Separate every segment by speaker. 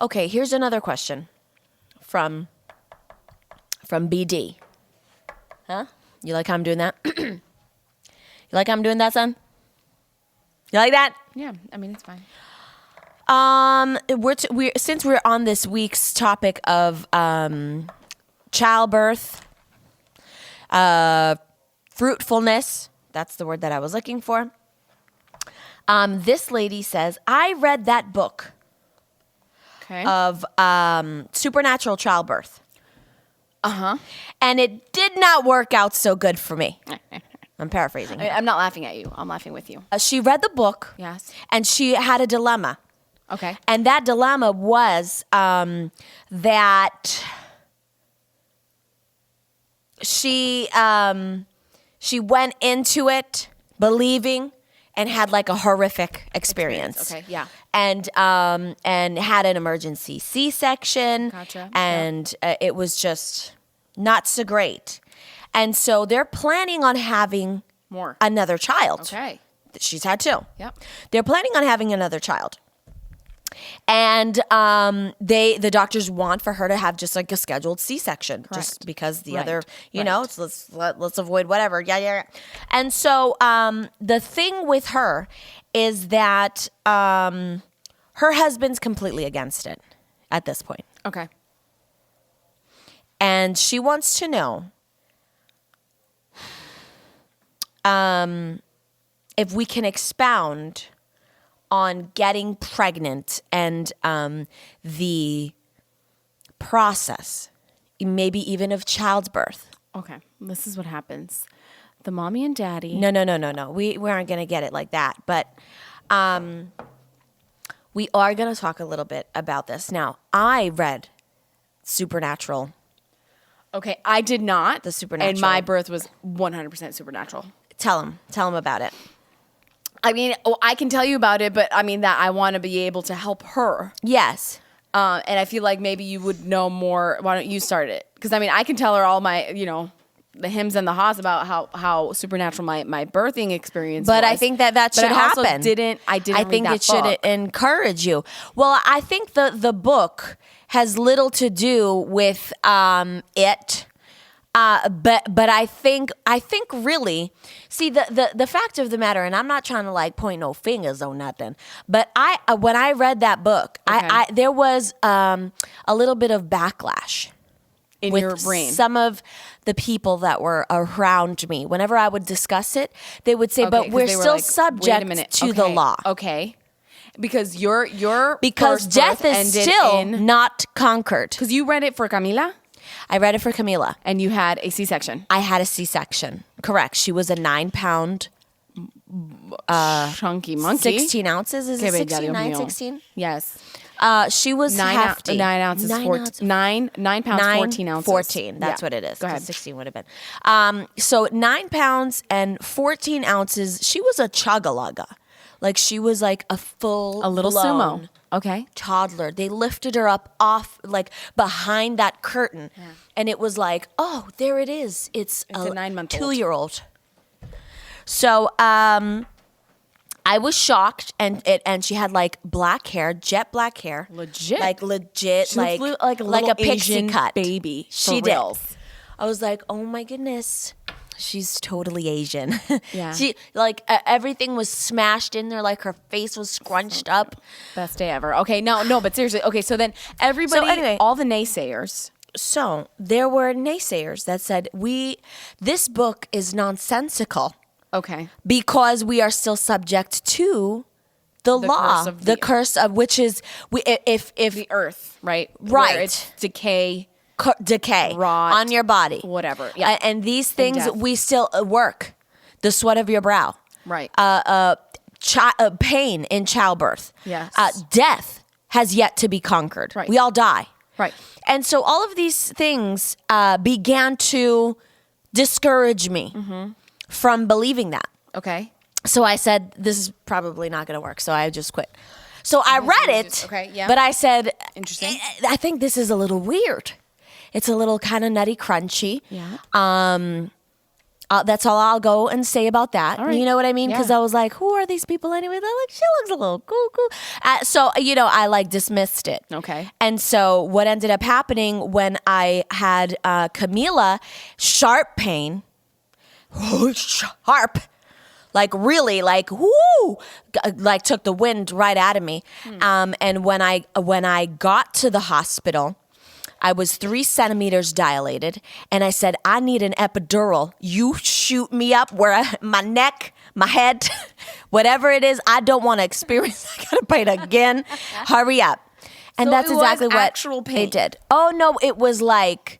Speaker 1: Okay, here's another question from BD. Huh? You like how I'm doing that? You like how I'm doing that, son? You like that?
Speaker 2: Yeah, I mean, it's fine.
Speaker 1: Since we're on this week's topic of childbirth, fruitfulness, that's the word that I was looking for. This lady says, I read that book of supernatural childbirth.
Speaker 2: Uh-huh.
Speaker 1: And it did not work out so good for me. I'm paraphrasing.
Speaker 2: I'm not laughing at you. I'm laughing with you.
Speaker 1: She read the book.
Speaker 2: Yes.
Speaker 1: And she had a dilemma.
Speaker 2: Okay.
Speaker 1: And that dilemma was that she went into it believing and had like a horrific experience.
Speaker 2: Okay, yeah.
Speaker 1: And had an emergency C-section.
Speaker 2: Gotcha.
Speaker 1: And it was just not so great. And so they're planning on having
Speaker 2: more
Speaker 1: another child.
Speaker 2: Okay.
Speaker 1: She's had two.
Speaker 2: Yep.
Speaker 1: They're planning on having another child. And the doctors want for her to have just like a scheduled C-section.
Speaker 2: Correct.
Speaker 1: Just because the
Speaker 2: Right.
Speaker 1: other, you
Speaker 2: Right.
Speaker 1: know, let's avoid whatever. Yeah. And so the thing with her is that her husband's completely against it at this point.
Speaker 2: Okay.
Speaker 1: And she wants to know if we can expound on getting pregnant and the process, maybe even of childbirth.
Speaker 2: Okay. This is what happens. The mommy and daddy.
Speaker 1: No. We aren't going to get it like that. But we are going to talk a little bit about this. Now, I read Supernatural.
Speaker 2: Okay, I did not.
Speaker 1: The Supernatural.
Speaker 2: And my birth was 100% supernatural.
Speaker 1: Tell him about it.
Speaker 2: I mean, I can tell you about it, but I mean that I want to be able to help her.
Speaker 1: Yes.
Speaker 2: And I feel like maybe you would know more. Why don't you start it? Because I mean, I can tell her all my, the hymns and the haws about how supernatural my birthing experience
Speaker 1: But
Speaker 2: was.
Speaker 1: I think that
Speaker 2: But
Speaker 1: should
Speaker 2: I also
Speaker 1: happen.
Speaker 2: I didn't
Speaker 1: I
Speaker 2: read
Speaker 1: think
Speaker 2: that
Speaker 1: it should
Speaker 2: book.
Speaker 1: encourage you. Well, I think the book has little to do with it. But I think really, see the fact of the matter, and I'm not trying to like point no fingers or nothing, but when I read that book,
Speaker 2: Okay.
Speaker 1: there was a little bit of backlash
Speaker 2: in
Speaker 1: with
Speaker 2: your brain.
Speaker 1: some of the people that were around me. Whenever I would discuss it, they would say,
Speaker 2: Okay,
Speaker 1: "But
Speaker 2: 'cause
Speaker 1: we're
Speaker 2: they were
Speaker 1: still
Speaker 2: like,
Speaker 1: subject
Speaker 2: wait a minute.
Speaker 1: to the
Speaker 2: Okay,
Speaker 1: law."
Speaker 2: Okay. Because your
Speaker 1: Because
Speaker 2: first
Speaker 1: death
Speaker 2: birth
Speaker 1: is
Speaker 2: ended
Speaker 1: still
Speaker 2: in,
Speaker 1: not conquered.
Speaker 2: because you read it for Camila
Speaker 1: I read it for Camila.
Speaker 2: and you had a C-section.
Speaker 1: I had a C-section. Correct. She was a 9-pound,
Speaker 2: Chunky monkey.
Speaker 1: 16 ounces. Is
Speaker 2: Que
Speaker 1: it
Speaker 2: bella,
Speaker 1: 16?
Speaker 2: Dios
Speaker 1: 9,
Speaker 2: mío.
Speaker 1: 16?
Speaker 2: Yes.
Speaker 1: She was hefty.
Speaker 2: 9 ounces. 9 pounds, 14 ounces.
Speaker 1: 14. That's
Speaker 2: Yeah.
Speaker 1: what it is.
Speaker 2: Go
Speaker 1: 'Cause
Speaker 2: ahead.
Speaker 1: 16 would have been. So 9 pounds and 14 ounces. She was a chugga-lugga. Like she was like a
Speaker 2: little sumo. Okay.
Speaker 1: toddler. They lifted her up off like behind that curtain, and it was like, oh, there it is. It's
Speaker 2: a 9-month-old.
Speaker 1: 2-year-old. So I was shocked, and she had like black hair, jet black hair,
Speaker 2: Legit.
Speaker 1: like legit,
Speaker 2: She
Speaker 1: like
Speaker 2: looked like a little
Speaker 1: pixie
Speaker 2: Asian
Speaker 1: cut
Speaker 2: baby.
Speaker 1: She
Speaker 2: for
Speaker 1: did.
Speaker 2: reals.
Speaker 1: I was like, oh my goodness. She's totally Asian.
Speaker 2: Yeah.
Speaker 1: She like everything was smashed in there, like her face was scrunched up.
Speaker 2: Best day ever. Okay, no, but seriously. Okay, so then everybody,
Speaker 1: So anyway-
Speaker 2: all the naysayers.
Speaker 1: So there were naysayers that said this book is nonsensical
Speaker 2: Okay.
Speaker 1: because we are still subject to the law,
Speaker 2: curse of
Speaker 1: the
Speaker 2: the-
Speaker 1: curse of which is if
Speaker 2: The earth, right?
Speaker 1: Right.
Speaker 2: Where it's decay,
Speaker 1: decay
Speaker 2: Rot,
Speaker 1: on your body,
Speaker 2: whatever. Yeah.
Speaker 1: And these things
Speaker 2: death.
Speaker 1: we still work. The sweat of your brow,
Speaker 2: right.
Speaker 1: pain in childbirth,
Speaker 2: Yes.
Speaker 1: death has yet to be conquered.
Speaker 2: Right.
Speaker 1: We all die.
Speaker 2: Right.
Speaker 1: And so all of these things began to discourage me from believing that.
Speaker 2: Okay.
Speaker 1: So I said, this is probably not going to work. So I just quit. So I read it.
Speaker 2: Okay, yeah.
Speaker 1: But I said,
Speaker 2: Interesting.
Speaker 1: I think this is a little weird. It's a little kind of nutty crunchy.
Speaker 2: Yeah.
Speaker 1: That's all I'll go and say about that.
Speaker 2: All right.
Speaker 1: You know what I mean? Because
Speaker 2: Yeah.
Speaker 1: I was like, who are these people anyway? They're like, she looks a little cuckoo. So, I like dismissed it.
Speaker 2: Okay.
Speaker 1: And so what ended up happening when I had Camila, sharp pain, sharp, like really like, whoo, like took the wind right out of me. And when I got to the hospital, I was 3 centimeters dilated, and I said, I need an epidural. You shoot me up where my neck, my head, whatever it is, I don't want to experience. I gotta pain again. Hurry up. And
Speaker 2: So
Speaker 1: that's
Speaker 2: it was
Speaker 1: exactly what
Speaker 2: actual pain.
Speaker 1: they did. Oh no, it was like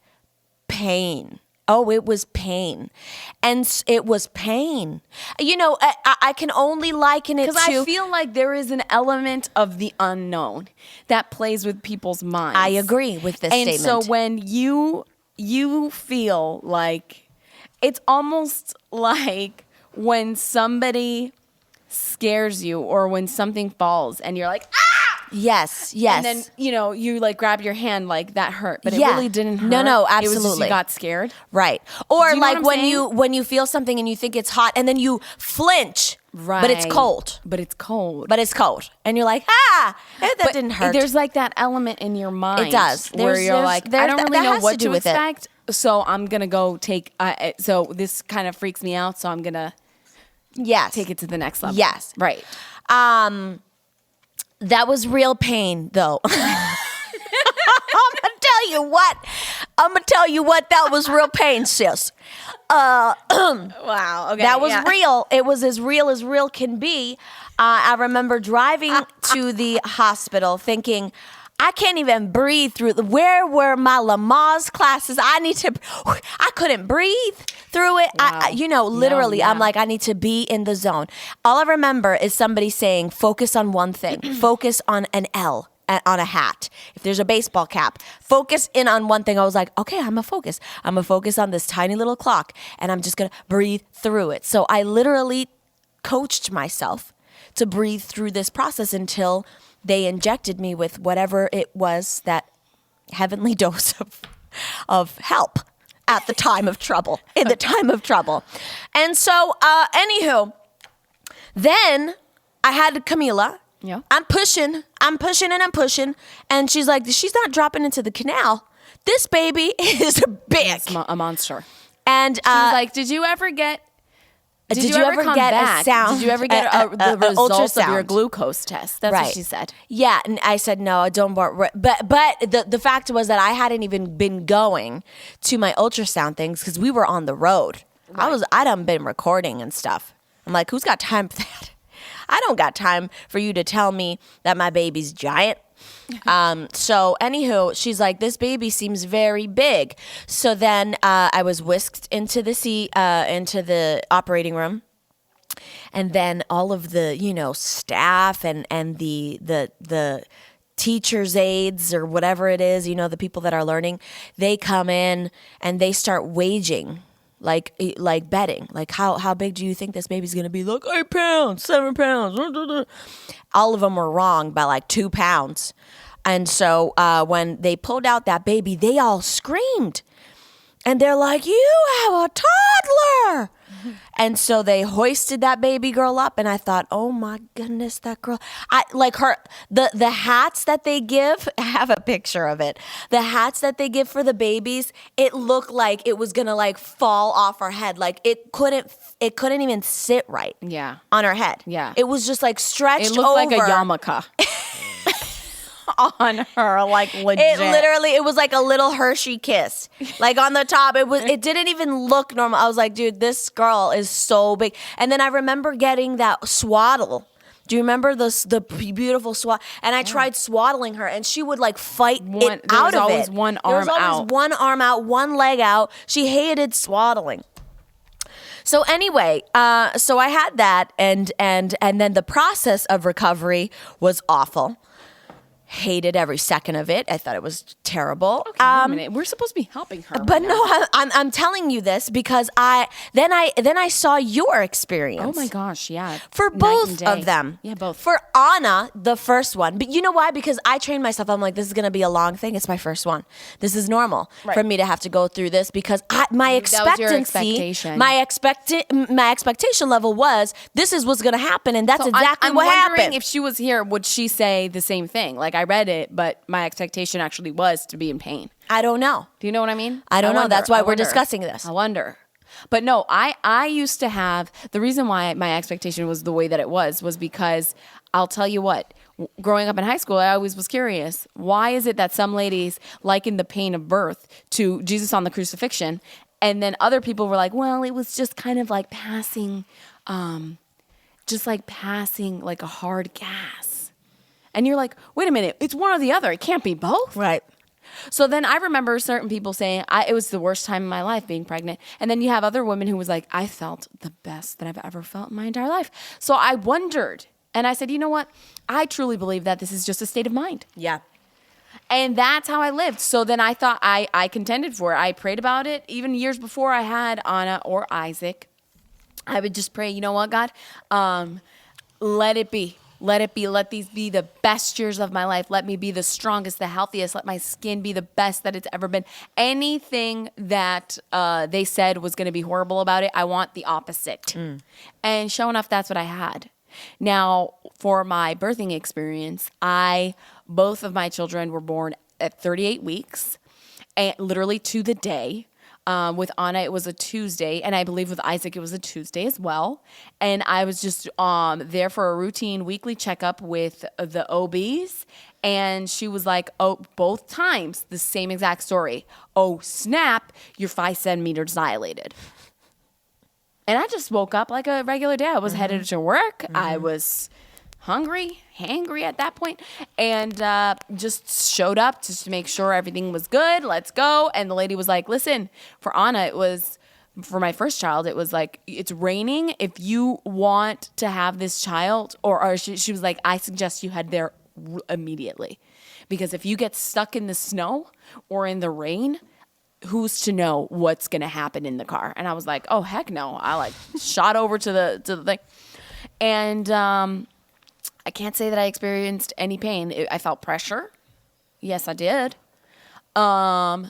Speaker 1: pain. Oh, it was pain. And it was pain. I can only liken it to...
Speaker 2: Because I feel like there is an element of the unknown that plays with people's minds.
Speaker 1: I agree with this statement.
Speaker 2: And so when you feel like, it's almost like when somebody scares you or when something falls and you're like, ah!
Speaker 1: Yes.
Speaker 2: And then, you like grab your hand like that hurt, but it
Speaker 1: Yeah.
Speaker 2: really didn't hurt.
Speaker 1: No,
Speaker 2: It was just
Speaker 1: absolutely.
Speaker 2: you got scared.
Speaker 1: Right. Or
Speaker 2: Do you know
Speaker 1: like
Speaker 2: what I'm saying?
Speaker 1: when you feel something and you think it's hot and then you flinch, but it's cold.
Speaker 2: But it's cold.
Speaker 1: But it's cold. And you're like, that didn't hurt.
Speaker 2: There's like that element in your mind.
Speaker 1: It does.
Speaker 2: Where
Speaker 1: There's-
Speaker 2: you're
Speaker 1: there's-
Speaker 2: like,
Speaker 1: there-
Speaker 2: I don't
Speaker 1: that
Speaker 2: really know
Speaker 1: has
Speaker 2: what
Speaker 1: to do
Speaker 2: to
Speaker 1: with it.
Speaker 2: expect, so I'm going to go take, so this kind of freaks me out, so I'm going to
Speaker 1: Yes.
Speaker 2: take it to the next level.
Speaker 1: Yes.
Speaker 2: Right.
Speaker 1: That was real pain, though. I'm gonna tell you what. That was real pain, sis.
Speaker 2: Wow. Okay.
Speaker 1: That was real. It was as real can be. I remember driving to the hospital thinking, I can't even breathe through where were my Lamaze classes? I couldn't breathe through it.
Speaker 2: Wow.
Speaker 1: Literally,
Speaker 2: No, yeah.
Speaker 1: I'm like, I need to be in the zone. All I remember is somebody saying, focus on one thing, focus on an L on a hat. If there's a baseball cap, focus in on one thing. I was like, okay, I'm gonna focus. I'm gonna focus on this tiny little clock and I'm just gonna breathe through it. So I literally coached myself to breathe through this process until they injected me with whatever it was, that heavenly dose of help at the time of trouble, in the time of trouble. And so, anywho, then I had Camila.
Speaker 2: Yeah.
Speaker 1: I'm pushing. And she's like, she's not dropping into the canal. This baby is big.
Speaker 2: It's a monster.
Speaker 1: And
Speaker 2: She was like, did you ever get...
Speaker 1: did you ever
Speaker 2: come
Speaker 1: get
Speaker 2: back?
Speaker 1: a sound?
Speaker 2: Did you ever get the results of your
Speaker 1: ultrasound?
Speaker 2: glucose test? That's what she said.
Speaker 1: Yeah, and I said no, I don't. But the fact was that I hadn't even been going to my ultrasound things because we were on the road.
Speaker 2: Right.
Speaker 1: I done been recording and stuff. I'm like, who's got time for that? I don't got time for you to tell me that my baby's giant. So anywho, she's like, this baby seems very big. So then I was whisked into the operating room. And then all of the, staff and the teacher's aides or whatever it is, the people that are learning, they come in and they start waging, like betting, like how big do you think this baby's gonna be? Like 8 pounds, 7 pounds. All of them were wrong by like 2 pounds. And so when they pulled out that baby, they all screamed. And they're like, you have a toddler. And so they hoisted that baby girl up. And I thought, oh my goodness, that girl. I like her, the hats that they give, I have a picture of it. The hats that they give for the babies, it looked like it was going to like fall off her head. Like it couldn't even sit right.
Speaker 2: Yeah.
Speaker 1: On her head.
Speaker 2: Yeah.
Speaker 1: It was just like stretched
Speaker 2: It looked
Speaker 1: over.
Speaker 2: like a yarmulke. On her, like legit.
Speaker 1: It was like a little Hershey kiss. Like on the top, it didn't even look normal. I was like, dude, this girl is so big. And then I remember getting that swaddle. Do you remember the beautiful swaddle? And I tried swaddling her, and she would like fight it out of it.
Speaker 2: There was always one arm out.
Speaker 1: One arm out, one leg out. She hated swaddling. So anyway, so I had that, and then the process of recovery was awful. Hated every second of it. I thought it was terrible.
Speaker 2: Okay, wait a minute. We're supposed to be helping her.
Speaker 1: But no, I'm telling you this because I saw your experience.
Speaker 2: Oh my gosh, yeah.
Speaker 1: For
Speaker 2: Night
Speaker 1: both
Speaker 2: and day.
Speaker 1: of them.
Speaker 2: Yeah, both.
Speaker 1: For Anna, the first one. But you know why? Because I trained myself. I'm like, this is going to be a long thing. It's my first one. This is normal for me to have to go through this because my expectation level was this is what's going to happen, and that's exactly what happened.
Speaker 2: I'm wondering if she was here, would she say the same thing? Like, I read it, but my expectation actually was to be in pain.
Speaker 1: I don't know.
Speaker 2: Do you know what I mean?
Speaker 1: I don't know. That's why we're discussing this.
Speaker 2: I wonder. But no, I used to have, the reason why my expectation was the way that it was because I'll tell you what, growing up in high school, I always was curious. Why is it that some ladies liken the pain of birth to Jesus on the crucifixion? And then other people were like, well, it was just kind of like passing like a hard gas. And you're like, wait a minute, it's one or the other. It can't be both.
Speaker 1: Right.
Speaker 2: So then I remember certain people saying it was the worst time in my life being pregnant. And then you have other women who was like, I felt the best that I've ever felt in my entire life. So I wondered. And I said, you know what? I truly believe that this is just a state of mind.
Speaker 1: Yeah.
Speaker 2: And that's how I lived. So then I thought I contended for it. I prayed about it. Even years before I had Anna or Isaac, I would just pray, you know what, God? Let it be. Let it be. Let these be the best years of my life. Let me be the strongest, the healthiest. Let my skin be the best that it's ever been. Anything that they said was going to be horrible about it, I want the opposite. And sure enough, that's what I had. Now, for my birthing experience, both of my children were born at 38 weeks, and literally to the day. With Anna, it was a Tuesday, and I believe with Isaac, it was a Tuesday as well. And I was just there for a routine weekly checkup with the OBs, and she was like, oh, both times, the same exact story. Oh, snap, you're 5 centimeters dilated. And I just woke up like a regular day. I was headed to work. I was hangry at that point, and just showed up just to make sure everything was good. Let's go. And the lady was like, listen, for Anna, it was, for my first child, it was like, it's raining. If you want to have this child, or she was like, I suggest you head there immediately. Because if you get stuck in the snow or in the rain, who's to know what's going to happen in the car? And I was like, oh, heck no. I like shot over to the thing. And I can't say that I experienced any pain. I felt pressure. Yes, I did. But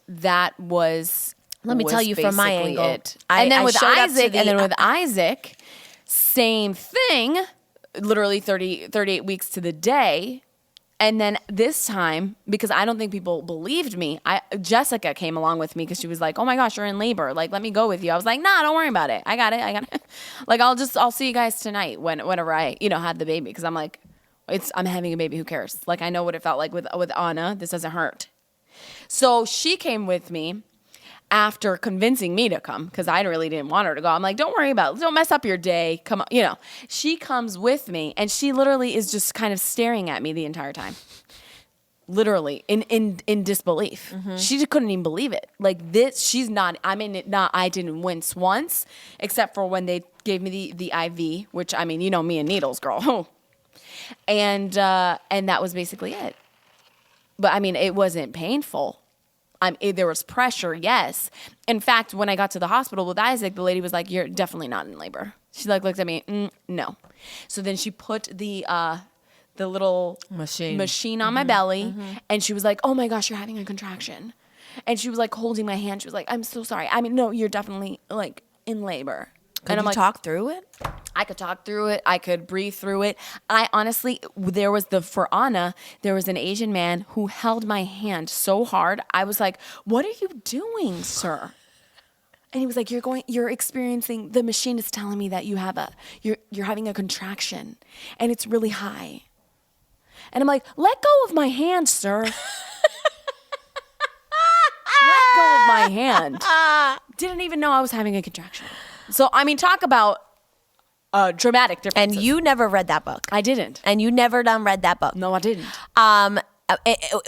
Speaker 2: that was,
Speaker 1: let me tell you from my angle.
Speaker 2: It. And then with Isaac, same thing, literally 38 weeks to the day. And then this time, because I don't think people believed me, Jessica came along with me because she was like, oh my gosh, you're in labor. Like, let me go with you. I was like, nah, don't worry about it. I got it. Like, I'll see you guys tonight whenever I, had the baby. Because I'm like, I'm having a baby. Who cares? Like, I know what it felt like with Anna. This doesn't hurt. So she came with me after convincing me to come because I really didn't want her to go. I'm like, don't worry about it. Don't mess up your day. Come on. She comes with me, and she literally is just kind of staring at me the entire time. Literally in disbelief. Mm-hmm. She just couldn't even believe it. Like this, she's not, I didn't wince once, except for when they gave me the IV, which, me and needles, girl. And that was basically it. But it wasn't painful. There was pressure, yes. In fact, when I got to the hospital with Isaac, the lady was like, you're definitely not in labor. She looked at me, no. So then she put the little machine on my belly, and she was like, oh my gosh, you're having a contraction. And she was like holding my hand. She was like, I'm so sorry. No, you're definitely like in labor.
Speaker 1: Could you talk through it?
Speaker 2: I could talk through it. I could breathe through it. I honestly, for Anna, there was an Asian man who held my hand so hard. I was like, what are you doing, sir? And he was like, you're experiencing, the machine is telling me that you're having a contraction and it's really high. And I'm like, let go of my hand, sir. Let go of my hand. Didn't even know I was having a contraction. So, talk about dramatic differences.
Speaker 1: And you never read that book.
Speaker 2: I didn't.
Speaker 1: And you never read that book.
Speaker 2: No, I didn't.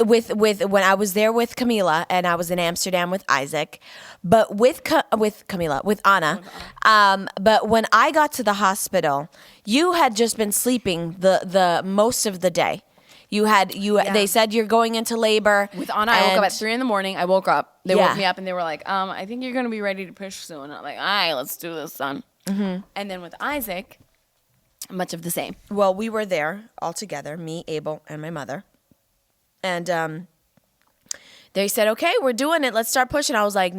Speaker 1: With when I was there with Camila and I was in Amsterdam with Isaac, but with Anna. But when I got to the hospital, you had just been sleeping the most of the day.
Speaker 2: Yeah.
Speaker 1: They said you're going into labor.
Speaker 2: With Anna, I woke up
Speaker 1: and-
Speaker 2: at 3 a.m. I woke up. They
Speaker 1: Yeah.
Speaker 2: woke me up and they were like, I think you're going to be ready to push soon. I'm like, all right, let's do this, son. Mm-hmm. And then with Isaac, much of the same.
Speaker 1: Well, we were there all together, me, Abel, and my mother. And they said, okay, we're doing it. Let's start pushing. I was like,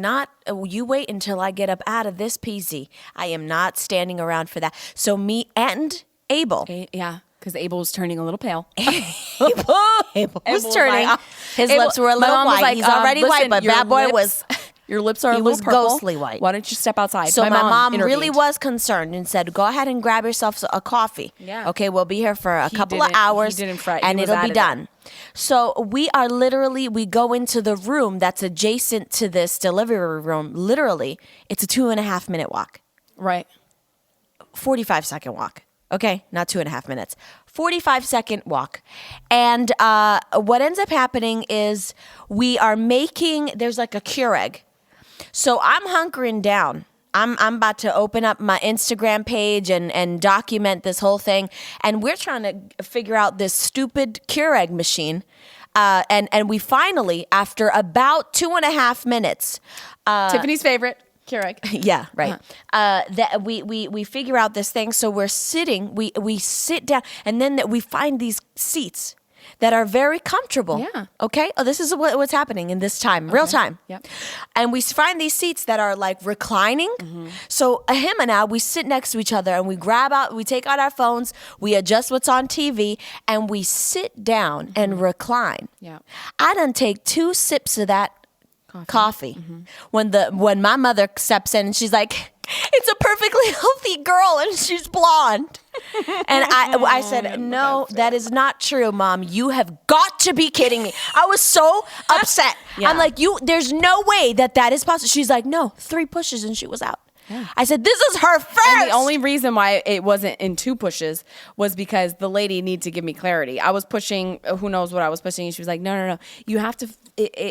Speaker 1: you wait until I get up out of this PZ. I am not standing around for that. So me and Abel.
Speaker 2: Yeah, because Abel was turning a little pale.
Speaker 1: Abel was
Speaker 2: was
Speaker 1: turning.
Speaker 2: like-
Speaker 1: His
Speaker 2: Abel-
Speaker 1: lips were a
Speaker 2: my
Speaker 1: little
Speaker 2: mom was
Speaker 1: white.
Speaker 2: like,
Speaker 1: He's already white,
Speaker 2: listen,
Speaker 1: but
Speaker 2: your
Speaker 1: bad boy
Speaker 2: lips-
Speaker 1: was...
Speaker 2: Your lips are a
Speaker 1: He
Speaker 2: little
Speaker 1: was
Speaker 2: purple.
Speaker 1: ghostly white.
Speaker 2: Why don't you step outside?
Speaker 1: So my mom really
Speaker 2: intervened.
Speaker 1: was concerned and said, go ahead and grab yourself a coffee.
Speaker 2: Yeah.
Speaker 1: Okay, we'll be here for a couple of
Speaker 2: didn't-
Speaker 1: hours
Speaker 2: he didn't fret. He
Speaker 1: and
Speaker 2: was
Speaker 1: it'll
Speaker 2: out
Speaker 1: be
Speaker 2: of there.
Speaker 1: done. So we go into the room that's adjacent to this delivery room. Literally, it's a 2.5 minute walk.
Speaker 2: Right.
Speaker 1: 45-second walk. Okay, not 2.5 minutes. 45-second walk. And what ends up happening is there's like a Keurig. So I'm hunkering down. I'm about to open up my Instagram page and document this whole thing. And we're trying to figure out this stupid Keurig machine. And we finally, after about 2.5 minutes,
Speaker 2: Tiffany's favorite, Keurig.
Speaker 1: yeah, right. That we figure out this thing. So we're sitting, we sit down, and then we find these seats that are very comfortable.
Speaker 2: Yeah.
Speaker 1: Okay. Oh, this is what's happening in this time, real time.
Speaker 2: Yep.
Speaker 1: And we find these seats that are like reclining.
Speaker 2: Mm-hmm.
Speaker 1: So him and I, we sit next to each other and we take out our phones, we adjust what's on TV, and we sit down and recline.
Speaker 2: Yeah.
Speaker 1: I done take 2 sips of that coffee. When my mother steps in and she's like, it's a perfectly healthy girl and she's blonde. And I said, no, that is not true, Mom. You have got to be kidding me. I was so upset.
Speaker 2: Yeah.
Speaker 1: I'm like, there's no way that is possible. She's like, no, 3 pushes and she was out. Yeah. I said, this is her first.
Speaker 2: And the only reason why it wasn't in 2 pushes was because the lady needed to give me clarity. I was pushing, who knows what I was pushing. And she was like, no. You have to,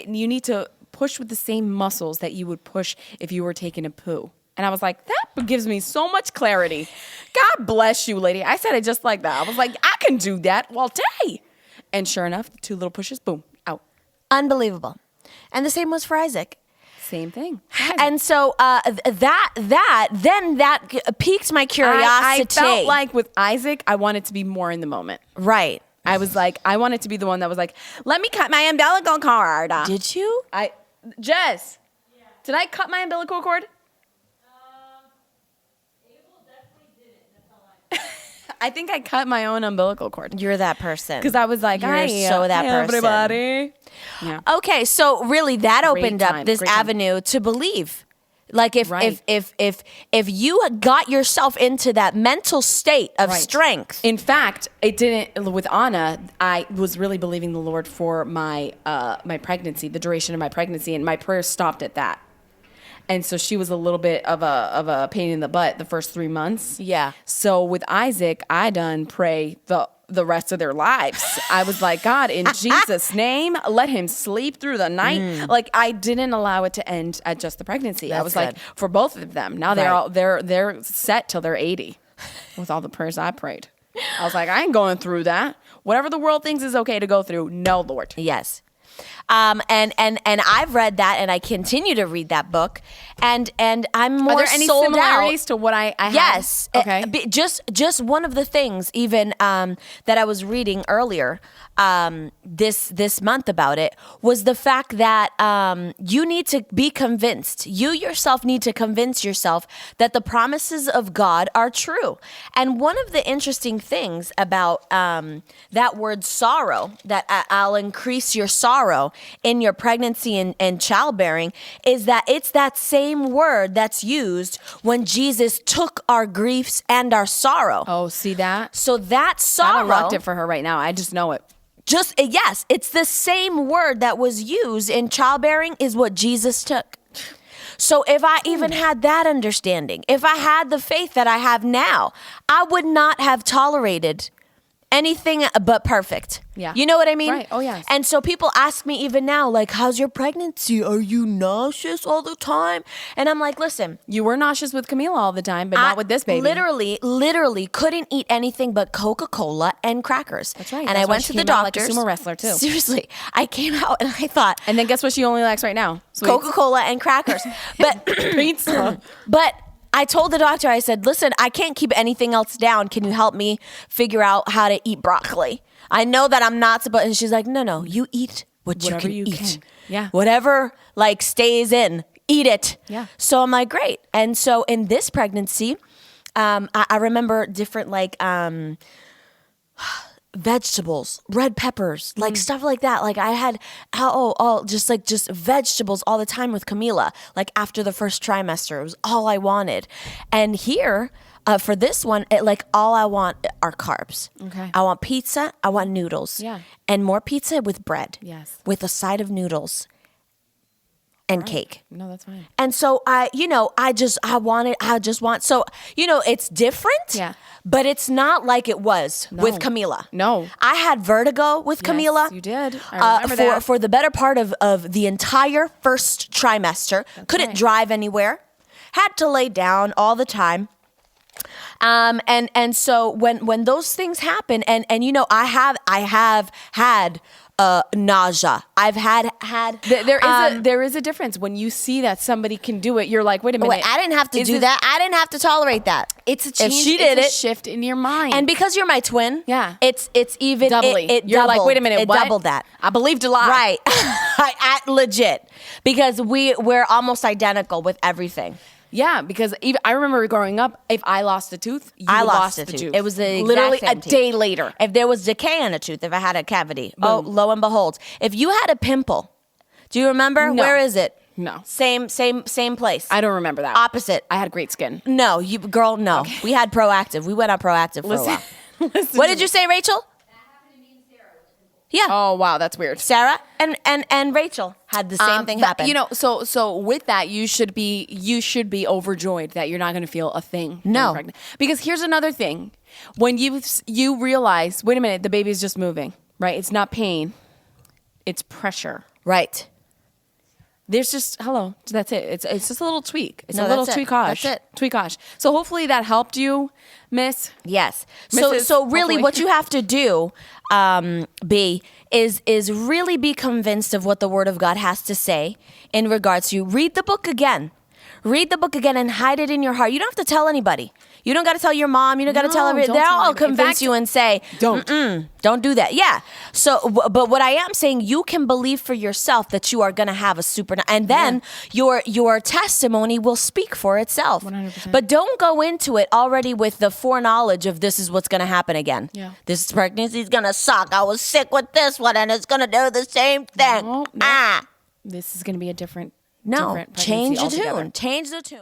Speaker 2: you need to push with the same muscles that you would push if you were taking a poo. And I was like, that gives me so much clarity. God bless you, lady. I said it just like that. I was like, I can do that. Well, day. And sure enough, 2 little pushes, boom, out.
Speaker 1: Unbelievable. And the same was for Isaac.
Speaker 2: Same thing.
Speaker 1: And so that piqued my curiosity.
Speaker 2: I felt like with Isaac, I wanted to be more in the moment.
Speaker 1: Right.
Speaker 2: I was like, I wanted to be the one that was like, let me cut my umbilical cord.
Speaker 1: Did you?
Speaker 2: Jess, did I cut my umbilical cord? I think I cut my own umbilical cord.
Speaker 1: You're that person.
Speaker 2: Because I was like,
Speaker 1: You're so that person.
Speaker 2: everybody. Yeah.
Speaker 1: Okay, so really that
Speaker 2: Great
Speaker 1: opened up
Speaker 2: time,
Speaker 1: this
Speaker 2: great time.
Speaker 1: avenue to believe. Like if
Speaker 2: Right.
Speaker 1: if you got yourself into that mental state of
Speaker 2: Right.
Speaker 1: strength.
Speaker 2: In fact, it didn't. With Anna, I was really believing the Lord for my my pregnancy, the duration of my pregnancy, and my prayers stopped at that. And so she was a little bit of a pain in the butt the first 3 months.
Speaker 1: Yeah.
Speaker 2: So with Isaac, I done pray the rest of their lives. I was like, God, in Jesus' name, let him sleep through the night. Like I didn't allow it to end at just the pregnancy. I
Speaker 1: That's
Speaker 2: was like,
Speaker 1: good.
Speaker 2: for both of them. Now
Speaker 1: Right.
Speaker 2: they're set till they're 80 with all the prayers I prayed. I was like, I ain't going through that. Whatever the world thinks is okay to go through, no, Lord.
Speaker 1: Yes. And I've read that, and I continue to read that book, and I'm more
Speaker 2: Are there any
Speaker 1: sold
Speaker 2: similarities
Speaker 1: out.
Speaker 2: to what I have?
Speaker 1: Yes.
Speaker 2: Okay.
Speaker 1: Just one of the things, even that I was reading earlier this month about it was the fact that you need to be convinced. You yourself need to convince yourself that the promises of God are true. And one of the interesting things about that word sorrow, that I'll increase your sorrow in your pregnancy and childbearing, is that it's that same word that's used when Jesus took our griefs and our sorrow.
Speaker 2: Oh, see that?
Speaker 1: So that sorrow,
Speaker 2: I unlocked it for her right now. I just know it.
Speaker 1: yes, it's the same word that was used in childbearing is what Jesus took. So if I even had that understanding, if I had the faith that I have now, I would not have tolerated anything but perfect.
Speaker 2: Yeah.
Speaker 1: You know what I mean?
Speaker 2: Right. Oh, yes.
Speaker 1: And so people ask me even now, like, how's your pregnancy? Are you nauseous all the time? And I'm like, listen.
Speaker 2: You were nauseous with Camila all the time, but not with this baby.
Speaker 1: Literally couldn't eat anything but Coca-Cola and crackers.
Speaker 2: That's right.
Speaker 1: And
Speaker 2: That's
Speaker 1: I
Speaker 2: why
Speaker 1: went
Speaker 2: she
Speaker 1: to the
Speaker 2: came out like a
Speaker 1: doctors.
Speaker 2: sumo wrestler, too.
Speaker 1: Seriously. I came out and I thought.
Speaker 2: And then guess what she only likes right now? Sweets.
Speaker 1: Coca-Cola and crackers. But
Speaker 2: Pizza.
Speaker 1: But I told the doctor, I said, listen, I can't keep anything else down. Can you help me figure out how to eat broccoli? I know that I'm not supposed. And she's like, no, you eat whatever you can eat.
Speaker 2: Yeah.
Speaker 1: Whatever like stays in, eat it.
Speaker 2: Yeah.
Speaker 1: So I'm like, great. And so in this pregnancy, I remember different like vegetables, red peppers, like stuff like that. Like I had just vegetables all the time with Camila. Like after the first trimester, it was all I wanted. And here for this one, all I want are carbs.
Speaker 2: Okay.
Speaker 1: I want pizza. I want noodles.
Speaker 2: Yeah.
Speaker 1: And more pizza with bread.
Speaker 2: Yes.
Speaker 1: With a side of noodles and cake.
Speaker 2: No, that's fine.
Speaker 1: And so I just want, so, it's different.
Speaker 2: Yeah.
Speaker 1: But it's not like it was with Camila.
Speaker 2: No.
Speaker 1: I had vertigo with Camila.
Speaker 2: Yes, you did. I remember that.
Speaker 1: For the better part of the entire first trimester. Couldn't
Speaker 2: right.
Speaker 1: drive anywhere. Had to lay down all the time. And so when those things happen, and I have had nausea. I've had
Speaker 2: there is a difference when you see that somebody can do it. You're like, wait a minute,
Speaker 1: I didn't have to do that. I didn't have to tolerate that.
Speaker 2: It's a change.
Speaker 1: If she did
Speaker 2: it's
Speaker 1: it,
Speaker 2: a shift in your mind.
Speaker 1: and because you're my twin,
Speaker 2: Yeah.
Speaker 1: it's even
Speaker 2: doubly. You're
Speaker 1: doubled.
Speaker 2: like, wait a minute,
Speaker 1: it
Speaker 2: what?
Speaker 1: doubled that.
Speaker 2: I believed a lie.
Speaker 1: Right. I legit, because we're almost identical with everything.
Speaker 2: Yeah, because I remember growing up, if I lost a tooth,
Speaker 1: I
Speaker 2: lost
Speaker 1: lost
Speaker 2: the tooth.
Speaker 1: It was the
Speaker 2: literally
Speaker 1: exact same
Speaker 2: a
Speaker 1: teeth.
Speaker 2: day later.
Speaker 1: If there was decay in a tooth, if I had a cavity, lo and behold, if you had a pimple, do you remember?
Speaker 2: No.
Speaker 1: Where is it?
Speaker 2: No.
Speaker 1: Same place.
Speaker 2: I don't remember that.
Speaker 1: Opposite.
Speaker 2: I had great skin.
Speaker 1: No, no. Okay. We had Proactive. We went on Proactive for a while. What did you say, Rachel? Yeah.
Speaker 2: Oh wow, that's weird.
Speaker 1: Sarah and Rachel had the same thing happen.
Speaker 2: So with that, you should be overjoyed that you're not going to feel a thing.
Speaker 1: No.
Speaker 2: When you're pregnant. Because here's another thing: when you realize, wait a minute, the baby's just moving, right? It's not pain, it's pressure.
Speaker 1: Right.
Speaker 2: There's just that's it. It's just a little tweak. It's
Speaker 1: No,
Speaker 2: a little
Speaker 1: that's it.
Speaker 2: tweakage.
Speaker 1: That's it.
Speaker 2: Tweakage. So hopefully that helped you, Miss.
Speaker 1: Yes.
Speaker 2: Mrs.
Speaker 1: So really,
Speaker 2: hopefully.
Speaker 1: what you have to do, B, is really be convinced of what the Word of God has to say in regards to read the book again. Read the book again and hide it in your heart. You don't have to tell anybody. You don't got to tell your mom. You don't got to tell everybody.
Speaker 2: don't
Speaker 1: They'll
Speaker 2: tell
Speaker 1: all
Speaker 2: anybody. In
Speaker 1: convince
Speaker 2: fact,
Speaker 1: you and say, don't do that. Yeah. So, but what I am saying, you can believe for yourself that you are going to have a and then your testimony will speak for itself.
Speaker 2: 100%.
Speaker 1: But don't go into it already with the foreknowledge of this is what's going to happen again.
Speaker 2: Yeah.
Speaker 1: This pregnancy is going to suck. I was sick with this one and it's going to do the same thing.
Speaker 2: No. This is going to be a different
Speaker 1: No,
Speaker 2: pregnancy
Speaker 1: change the
Speaker 2: altogether.
Speaker 1: tune. Change the tune.